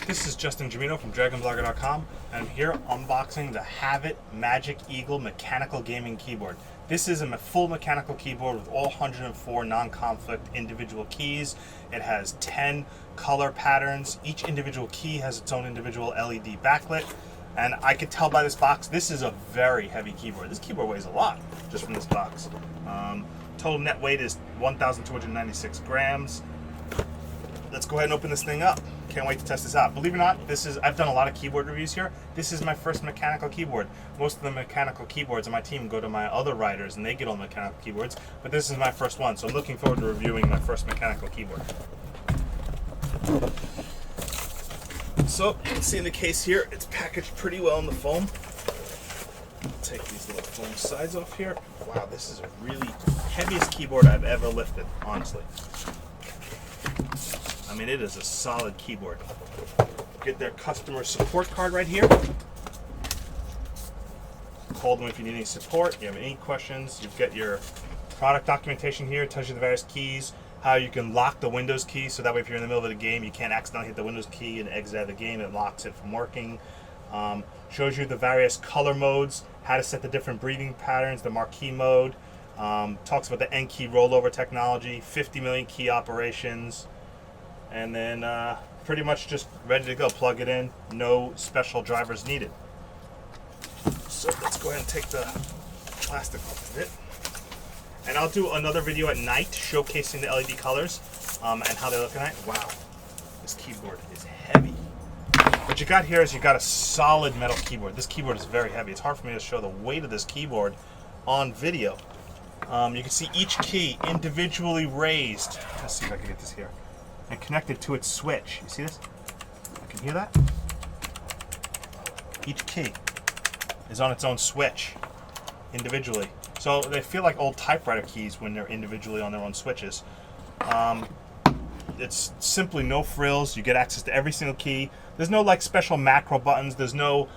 This is Justin Jamino from DragonBlogger.com, and I'm here unboxing the Havit Magic Eagle mechanical gaming keyboard. This is a full mechanical keyboard with all 104 non-conflict individual keys. It has 10 color patterns. Each individual key has its own individual LED backlit. And I could tell by this box, this is a very heavy keyboard. This keyboard weighs a lot just from this box. Total net weight is 1,296 grams. Let's go ahead and open this thing up. Can't wait to test this out. Believe it or not, I've done a lot of keyboard reviews here. This is my first mechanical keyboard. Most of the mechanical keyboards on my team go to my other writers and they get all the mechanical keyboards, but this is my first one, so I'm looking forward to reviewing my first mechanical keyboard. So, you can see in the case here, it's packaged pretty well in the foam. Take these little foam sides off here. Wow, this is a really heaviest keyboard I've ever lifted, honestly. I mean, it is a solid keyboard. Get their customer support card right here. Call them if you need any support, you have any questions. You've got your product documentation here. It tells you the various keys, how you can lock the Windows key, so that way if you're in the middle of the game, you can't accidentally hit the Windows key and exit out of the game. It locks it from working. Shows you the various color modes, how to set the different breathing patterns, the marquee mode. Talks about the N key rollover technology, 50 million key operations. And then pretty much just ready to go. Plug it in, no special drivers needed. So let's go ahead and take the plastic off of it. And I'll do another video at night showcasing the LED colors and how they look at night. Wow, this keyboard is heavy. What you got here is you got a solid metal keyboard. This keyboard is very heavy. It's hard for me to show the weight of this keyboard on video. You can see each key individually raised. Let's see if I can get this here. And connected to its switch. You see this? You can hear that? Each key is on its own switch individually. So they feel like old typewriter keys when they're individually on their own switches. It's simply no frills. You get access to every single key. There's no like special macro buttons. There's no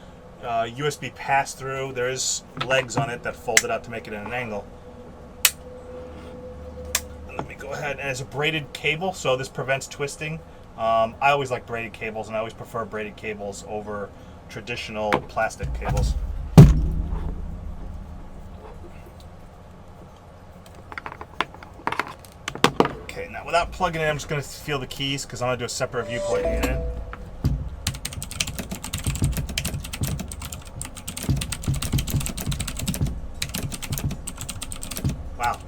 USB pass-through. There is legs on it that fold it out to make it at an angle. Let me go ahead, and it's a braided cable, so this prevents twisting. I always like braided cables, and I always prefer braided cables over traditional plastic cables. Okay, now without plugging it in, I'm just going to feel the keys because I'm going to do a separate view plugging it in. Wow,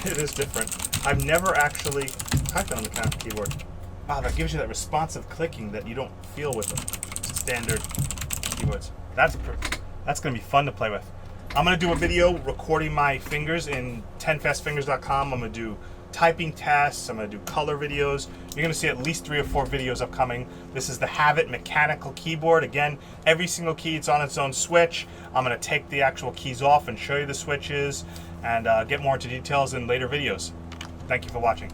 it is different. I've never actually typed on a mechanical keyboard. Wow, that gives you that responsive clicking that you don't feel with the standard keyboards. That's going to be fun to play with. I'm going to do a video recording my fingers in 10fastfingers.com. I'm going to do typing tests. I'm going to do color videos. You're going to see at least 3 or 4 videos upcoming. This is the Havit mechanical keyboard. Again, every single key, it's on its own switch. I'm going to take the actual keys off and show you the switches and get more into details in later videos. Thank you for watching.